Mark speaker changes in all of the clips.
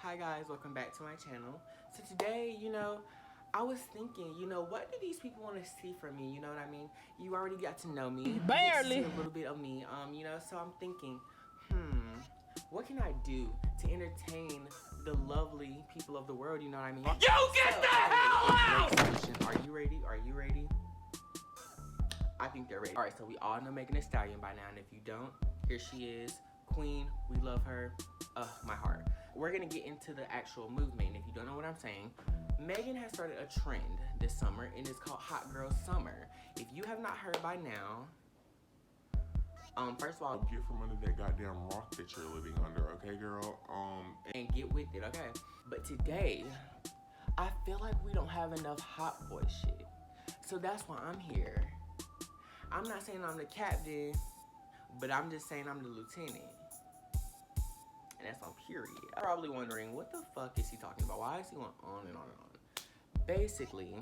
Speaker 1: Hi guys, welcome back to my channel. So today, I was thinking, what do these people want to see from me? You know what I mean? You already got to know me.
Speaker 2: Barely.
Speaker 1: You get to see a little bit of me. So I'm thinking, what can I do to entertain the lovely people of the world? You know what I mean?
Speaker 2: You get the hell out!
Speaker 1: Are you ready? Are you ready? I think they're ready. All right, so we all know Megan Thee Stallion by now, and if you don't, here she is, Queen. We love her. My heart. We're gonna get into the actual movement, and if you don't know what I'm saying, Megan has started a trend this summer, and it's called Hot Girl Summer. If you have not heard by now, first of all,
Speaker 3: get from under that goddamn rock that you're living under, okay, girl?
Speaker 1: And get with it, okay? But today, I feel like we don't have enough hot boy shit, so that's why I'm here. I'm not saying I'm the captain, but I'm just saying I'm the lieutenant. And that's on period. I'm probably wondering, what the fuck is he talking about? Why is he going on and on and on? Basically,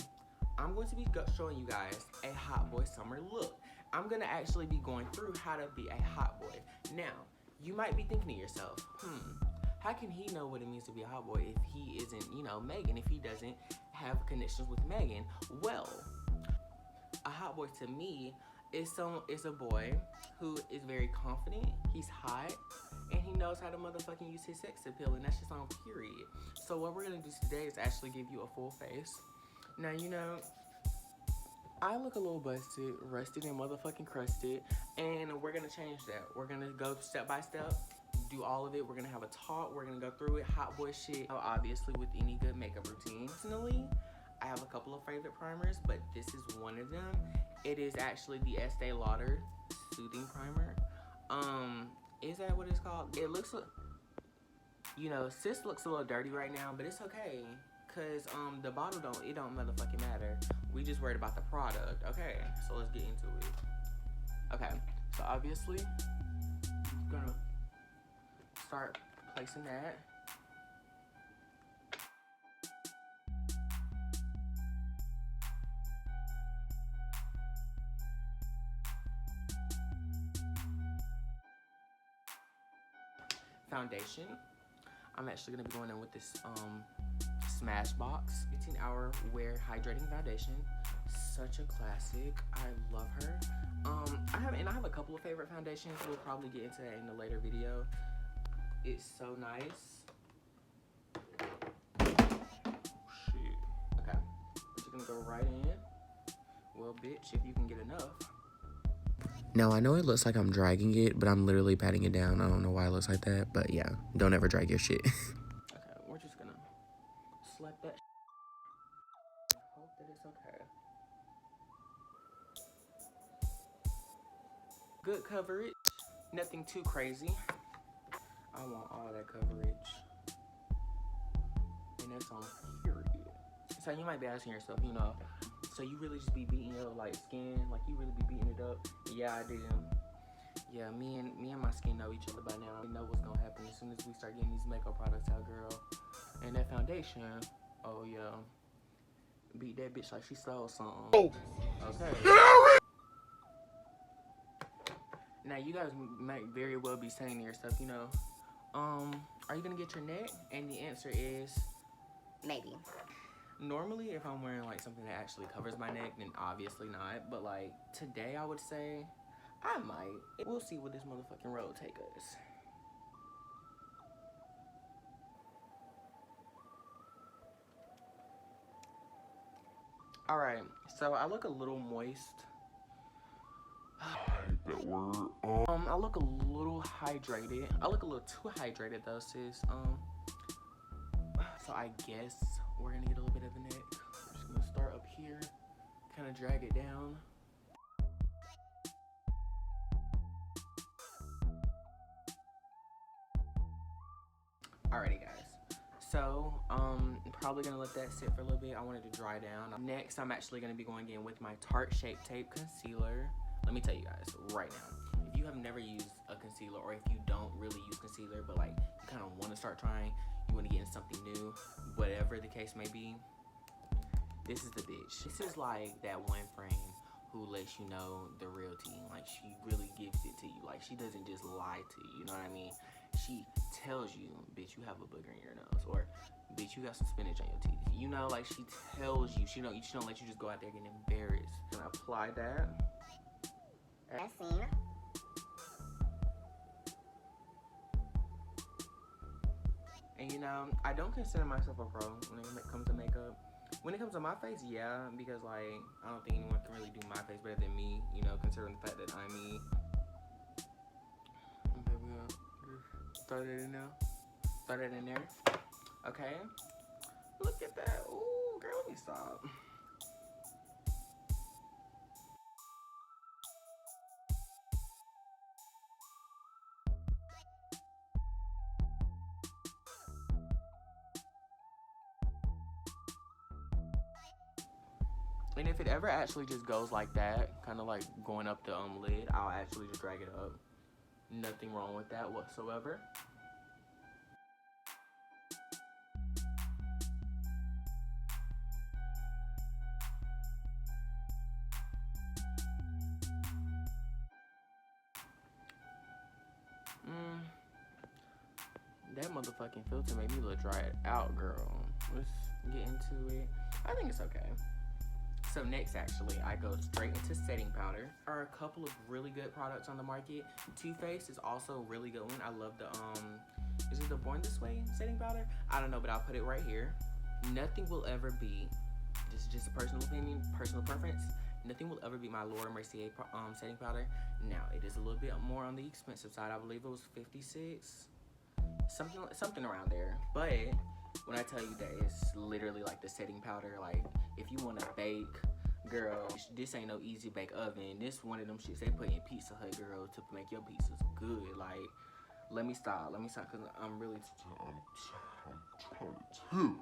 Speaker 1: I'm going to be showing you guys a hot boy summer look. I'm going to actually be going through how to be a hot boy. Now, you might be thinking to yourself, how can he know what it means to be a hot boy if he isn't, Megan, if he doesn't have connections with Megan? Well, a hot boy to me is a boy who is very confident, he's hot, and he knows how to motherfucking use his sex appeal, and that's just on period. So what we're gonna do today is actually give you a full face. Now, I look a little busted, rusted, and motherfucking crusted, and we're gonna change that. We're gonna go step by step, do all of it. We're gonna have a talk, we're gonna go through it, hot boy shit, obviously with any good makeup routine. Personally, I have a couple of favorite primers, but this is one of them. It is actually the Estee Lauder Soothing Primer. Is that what it's called? It looks, sis looks a little dirty right now, but it's okay. Cause the bottle don't motherfucking matter. We just worried about the product. Okay, so let's get into it. Okay, so obviously, I'm gonna start placing that. Foundation. I'm actually gonna be going in with this Smashbox 18-hour wear hydrating foundation. Such a classic. I love her. I have a couple of favorite foundations. We'll probably get into that in a later video. It's so nice.
Speaker 3: Shit.
Speaker 1: Okay, we're just gonna go right in. Well, bitch, if you can get enough. Now, I know it looks like I'm dragging it, but I'm literally patting it down. I don't know why it looks like that, but yeah, don't ever drag your shit. Okay, we're just gonna slap that. Hope that it's okay. Good coverage, nothing too crazy. I want all that coverage. And that's on period. So you might be asking yourself, so you really just be beating your skin, like you really be beating it up? Yeah, I do. Yeah, me and my skin know each other by now. We know what's gonna happen as soon as we start getting these makeup products out, girl. And that foundation, oh yeah, beat that bitch like she stole something. Oh. Okay. Now you guys might very well be saying to yourself, are you gonna get your neck? And the answer is
Speaker 4: maybe.
Speaker 1: Normally, if I'm wearing something that actually covers my neck, then obviously not. But today, I would say I might. We'll see where this motherfucking road take us. All right, so I look a little moist.
Speaker 3: I hate that word.
Speaker 1: I look a little hydrated. I look a little too hydrated though, sis. So I guess we're gonna get a little bit of the neck. I'm just gonna start up here, kind of drag it down. Alrighty, guys. So, I'm probably gonna let that sit for a little bit. I want it to dry down. Next, I'm actually gonna be going in with my Tarte Shape Tape Concealer. Let me tell you guys right now, if you have never used a concealer, or if you don't really use concealer, but you kind of want to start trying, you want to get in something new, whatever the case may be, this is the bitch. This is that one friend who lets you know the real tea. She really gives it to you. She doesn't just lie to you, you know what I mean? she tells you, bitch, you have a booger in your nose, or bitch, you got some spinach on your teeth. You know, like she tells you. She don't let you just go out there getting embarrassed. And apply that.
Speaker 2: As seen.
Speaker 1: And you know, I don't consider myself a pro when it comes to makeup. When it comes to my face, yeah, because like I don't think anyone can really do my face better than me. You know, considering the fact that I'm me. Okay, we gonna just throw that in there. Throw that in there. Okay. Look at that. Ooh, girl, let me stop. And if it ever actually just goes like that, kind of like going up the lid, I'll actually just drag it up. Nothing wrong with that whatsoever. That motherfucking filter made me look dry out, girl. Let's get into it. I think it's okay. So next, actually, I go straight into setting powder. There are a couple of really good products on the market. Too Faced is also a really good one. I love the, is it the Born This Way setting powder? I don't know, but I'll put it right here. Nothing will ever be, this is just a personal opinion, personal preference, nothing will ever beat my Laura Mercier setting powder. Now, it is a little bit more on the expensive side. I believe it was $56. Something around there. But when I tell you that it's literally like the setting powder, like if you want to bake, girl, this ain't no easy bake oven. This one of them shits they put in Pizza Hut, girl, to make your pizzas good. Like, let me stop, because I'm really
Speaker 3: I'm trying to tell you.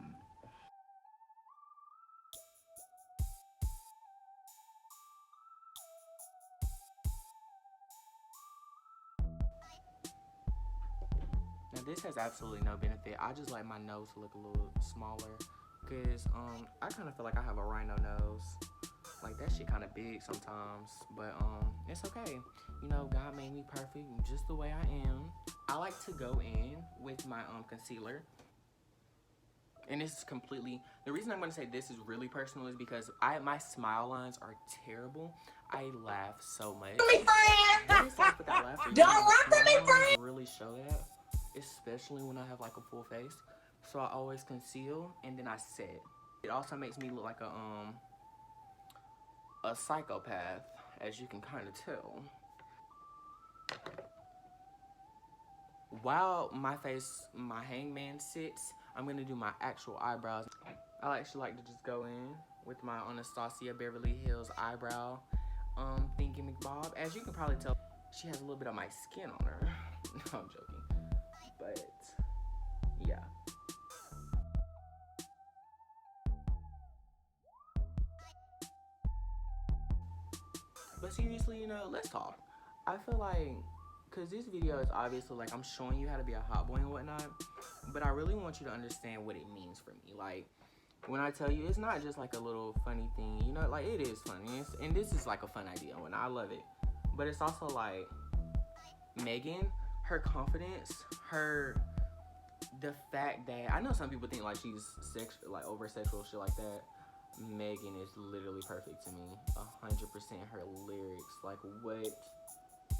Speaker 1: Now this has absolutely no benefit. I just like my nose to look a little smaller, cause I kind of feel like I have a rhino nose. Like that shit kind of big sometimes, but it's okay. You know, God made me perfect just the way I am. I like to go in with my concealer. And this is completely, the reason I'm gonna say this is really personal is because my smile lines are terrible. I laugh so much. Don't laugh with that laughter. Don't laugh at me, friend. Really show that, especially when I have like a full face. So I always conceal and then I set. It also makes me look like a psychopath, as you can kind of tell. While my hangman sits, I'm gonna do my actual eyebrows. I actually like to just go in with my Anastasia Beverly Hills eyebrow thingy McBob. As you can probably tell, she has a little bit of my skin on her. No, I'm joking. But yeah. But seriously, you know, let's talk. I feel like, because this video is obviously like I'm showing you how to be a hot boy and whatnot, but I really want you to understand what it means for me. Like, when I tell you, it's not just like a little funny thing, you know, like it is funny. And this is like a fun idea and I love it. But it's also like Megan, her confidence, the fact that, I know some people think like she's over sexual, shit like that. Megan is literally perfect to me. 100% her lyrics. Like, what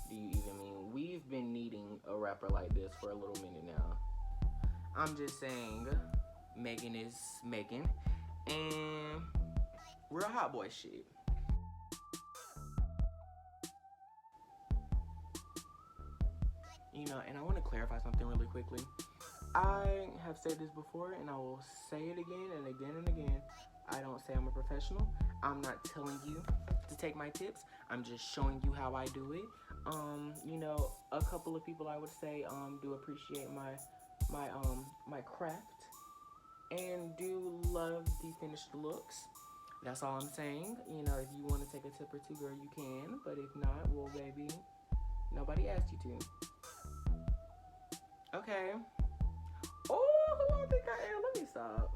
Speaker 1: do you even mean? We've been needing a rapper like this for a little minute now. I'm just saying, Megan is Megan, and we're a hot boy shit. You know, and I want to clarify something really quickly. I have said this before, and I will say it again and again and again. I don't say I'm a professional. I'm not telling you to take my tips. I'm just showing you how I do it. You know, a couple of people I would say do appreciate my craft and do love the finished looks. That's all I'm saying. You know, if you want to take a tip or two, girl, you can. But if not, well, baby, nobody asked you to. Okay. Oh, who I think I am? Let me stop.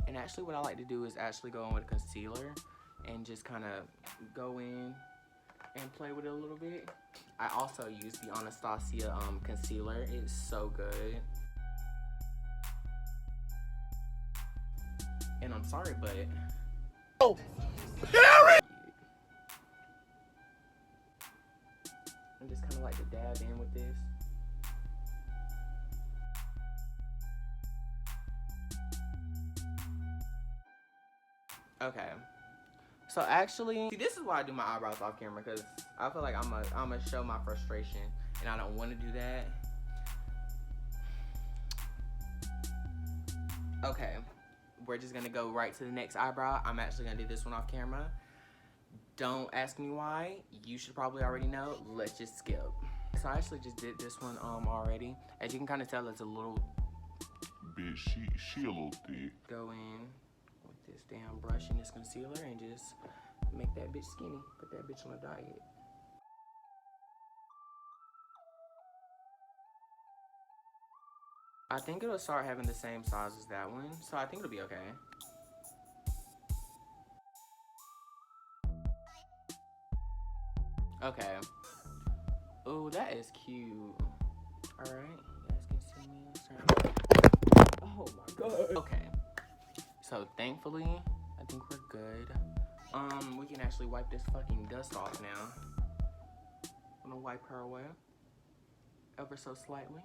Speaker 1: And actually what I like to do is actually go in with a concealer and just kind of go in and play with it a little bit. I also use the Anastasia concealer. It's so good. And I'm sorry, but
Speaker 3: Oh, Harry!
Speaker 1: I'm just kind of like to dab in with this. Okay. So actually, see, this is why I do my eyebrows off camera, because I feel like I'm gonna show my frustration, and I don't want to do that. Okay, we're just gonna go right to the next eyebrow. I'm actually gonna do this one off camera. Don't ask me why. You should probably already know. Let's just skip. So I actually just did this one already. As you can kind of tell, it's a little.
Speaker 3: Bitch, she a little thick.
Speaker 1: Go in with this damn brush and this concealer and just make that bitch skinny. Put that bitch on a diet. I think it'll start having the same size as that one, so I think it'll be okay. Okay. Oh, that is cute. All right, you guys can see me. Oh my god. Okay. So thankfully, I think we're good. We can actually wipe this fucking dust off now. I'm gonna wipe her away, ever so slightly.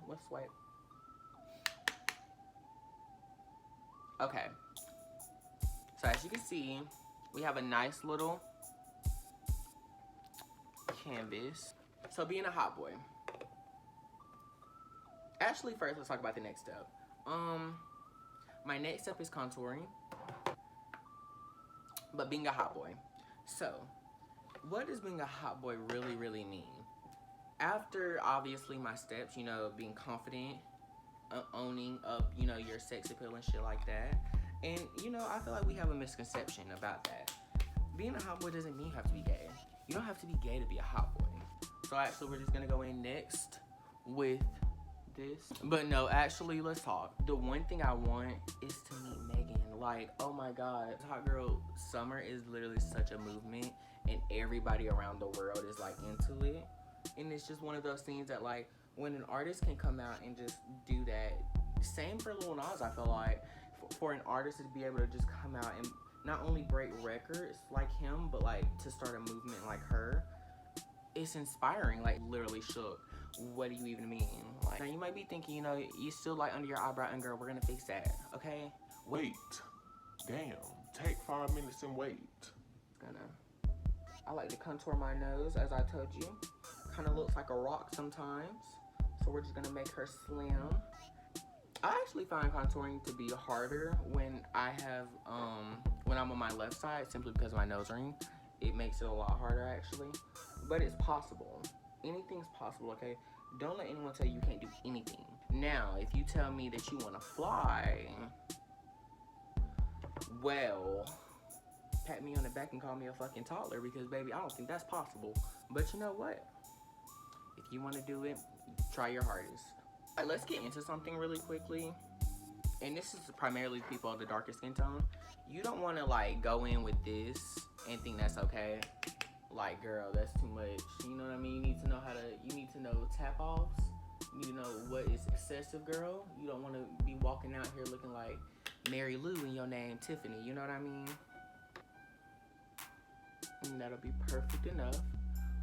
Speaker 1: Let's swipe. Okay. So as you can see, we have a nice little canvas. So being a hot boy. Actually, first let's talk about the next step. My next step is contouring. But being a hot boy. So, what does being a hot boy really, really mean? After, obviously, my steps, you know, being confident, owning up, you know, your sex appeal and shit like that. And, you know, I feel like we have a misconception about that. Being a hot boy doesn't mean you have to be gay. You don't have to be gay to be a hot boy. So, actually, we're just gonna go in next with this. But no, actually, let's talk. The one thing I want is to meet Megan. Like, oh my god, Hot Girl Summer is literally such a movement, and everybody around the world is like into it. And it's just one of those things that, like, when an artist can come out and just do that, same for Lil Nas, I feel like, for an artist to be able to just come out and not only break records like him, but like to start a movement like her, it's inspiring. Like, literally shook. What do you even mean? Like, now you might be thinking, you know, you still like under your eyebrow, and girl, we're gonna fix that, okay?
Speaker 3: Wait. Damn. Take 5 minutes and wait.
Speaker 1: I like to contour my nose, as I told you. Kind of looks like a rock sometimes. So we're just gonna make her slim. I actually find contouring to be harder when when I'm on my left side, simply because of my nose ring. It makes it a lot harder, actually. But it's possible. Anything's possible, okay? Don't let anyone tell you you can't do anything. Now, if you tell me that you want to fly, well, pat me on the back and call me a fucking toddler, because, baby, I don't think that's possible. But you know what? If you want to do it, try your hardest. All right, let's get into something really quickly. And this is primarily people of the darker skin tone. You don't want to, like, go in with this and think that's okay. Like, girl, that's too much. You know what I mean? You need to know you need to know tap-offs. You need to know what is excessive, girl. You don't want to be walking out here looking like Mary Lou in your name, Tiffany. You know what I mean? And that'll be perfect enough,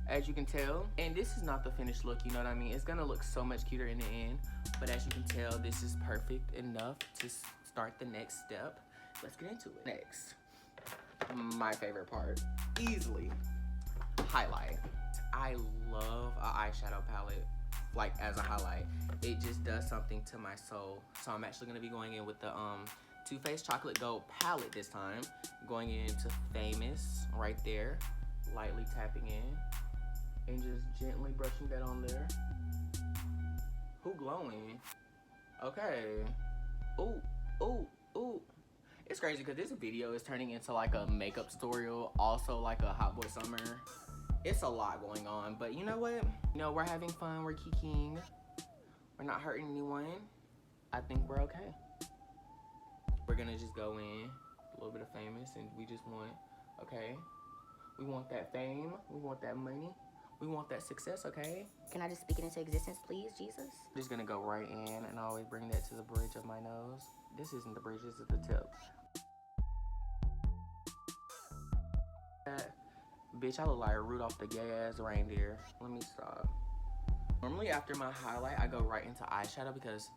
Speaker 1: as you can tell. And this is not the finished look, you know what I mean? It's gonna look so much cuter in the end. But as you can tell, this is perfect enough to start the next step. Let's get into it. Next, my favorite part, easily, highlight. I love an eyeshadow palette, like, as a highlight. It just does something to my soul. So I'm actually gonna be going in with the Too Faced Chocolate Gold palette this time. Going into Famous right there, lightly tapping in, and just gently brushing that on there. Who glowing? Okay. Ooh, ooh, ooh. It's crazy because this video is turning into like a makeup tutorial, also like a Hot Boy Summer. It's a lot going on, but you know what? You know, we're having fun, we're kikiing. We're not hurting anyone. I think we're okay. We're gonna just go in a little bit of Famous, and we just want, okay? We want that fame, we want that money, We want that success, okay?
Speaker 2: Can I just speak it into existence, please, Jesus?
Speaker 1: Just gonna go right in and always bring that to the bridge of my nose. This isn't the bridge, this is the tip. Bitch, I look like Rudolph the gay-ass reindeer. Let me stop. Normally after my highlight, I go right into eyeshadow because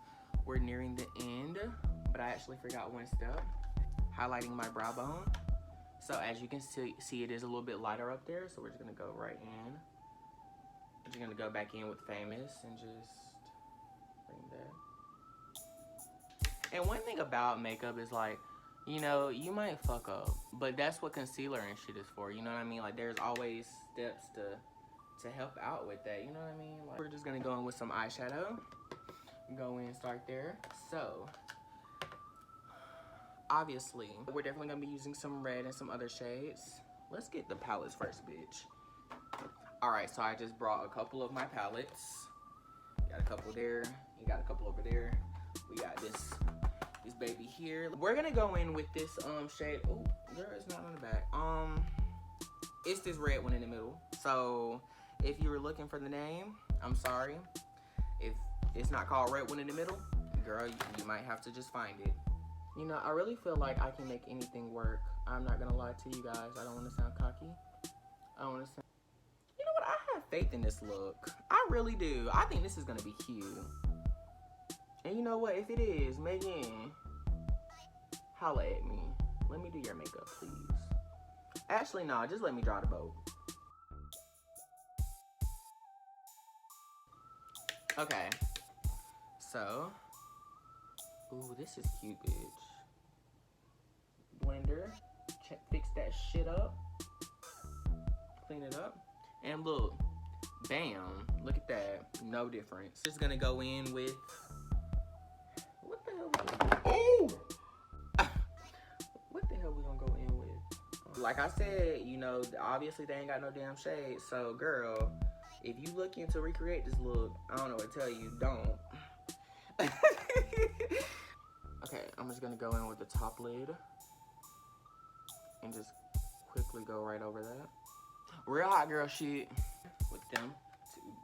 Speaker 1: we're nearing the end, but I actually forgot one step. Highlighting my brow bone. So as you can see, it is a little bit lighter up there, so we're just gonna go right in. We're just gonna go back in with Famous and just bring that. And one thing about makeup is like, you know, you might fuck up, but that's what concealer and shit is for, you know what I mean? Like, there's always steps to help out with that, you know what I mean? Like, we're just gonna go in with some eyeshadow. Go in, start there. So, obviously, we're definitely gonna be using some red and some other shades. Let's get the palettes first, bitch. All right, so I just brought a couple of my palettes. Got a couple there, you got a couple over there. We got this baby here. We're gonna go in with this shade. Oh, girl, it's not on the back. It's this red one in the middle. So if you were looking for the name, I'm sorry. If it's not called red one in the middle, girl, you might have to just find it. You know, I really feel like I can make anything work. I'm not gonna lie to you guys. I don't want to sound cocky. I don't want to sound. You know what? I have faith in this look. I really do. I think this is gonna be cute. And you know what? If it is, Megan, holla at me. Let me do your makeup, please. Actually, no, just let me draw the boat. Okay. So, ooh, this is cute, bitch. Blender, fix that shit up. Clean it up. And look, bam, look at that. No difference. Just gonna go in with, what the hell? Oh! What the hell we gonna go in with? Like I said, you know, obviously they ain't got no damn shade. So, girl, if you looking to recreate this look, I don't know what to tell you, don't. Okay, I'm just gonna go in with the top lid and just quickly go right over that. Real hot girl shit with them.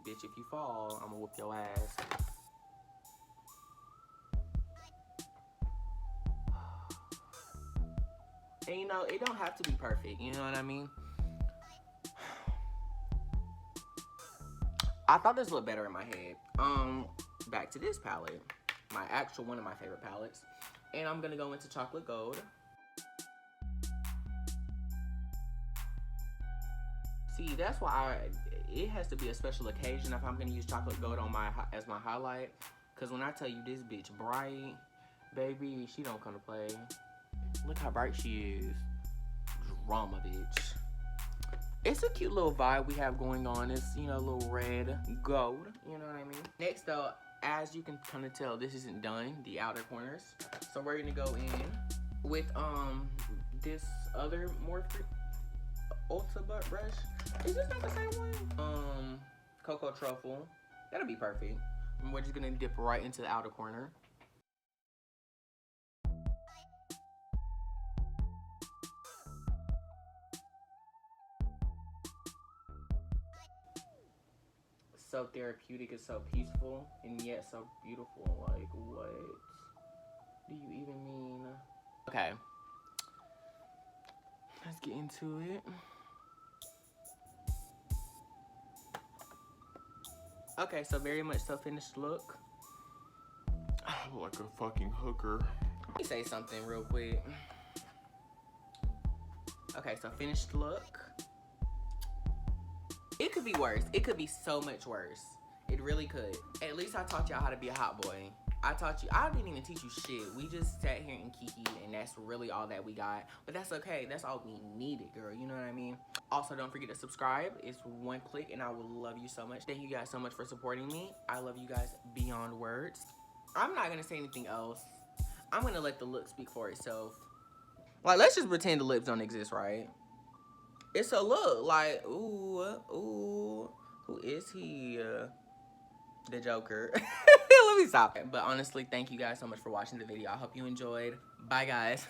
Speaker 1: Bitch, if you fall, I'm gonna whoop your ass. And you know, it don't have to be perfect, you know what I mean? I thought this looked better in my head. Back to this palette. One of my favorite palettes. And I'm gonna go into chocolate gold. See, that's why it has to be a special occasion if I'm gonna use chocolate gold on as my highlight. Cause when I tell you this bitch bright, baby, she don't come to play. Look how bright she is. Drama, bitch. It's a cute little vibe we have going on. It's, you know, a little red gold. You know what I mean? Next, though, as you can kind of tell, this isn't done, the outer corners. So we're gonna go in with this other Morphe Ulta brush. Is this not the same one? Cocoa Truffle. That'll be perfect. And we're just gonna dip right into the outer corner. So therapeutic, it's so peaceful, and yet so beautiful. Like, what do you even mean? Okay, let's get into it. Okay, so very much so finished look.
Speaker 3: Like a fucking hooker.
Speaker 1: Let me say something real quick. Okay, so finished look. It could be worse. It could be so much worse. It really could. At least I taught y'all how to be a hot boy. I didn't even teach you shit. We just sat here and kikied, and that's really all that we got. But that's okay. That's all we needed, girl. You know what I mean? Also, don't forget to subscribe. It's one click, and I will love you so much. Thank you guys so much for supporting me. I love you guys beyond words. I'm not going to say anything else. I'm going to let the look speak for itself. Like, let's just pretend the lips don't exist, right? It's a look like, ooh, who is he? The Joker. Let me stop. But honestly, thank you guys so much for watching the video. I hope you enjoyed. Bye, guys.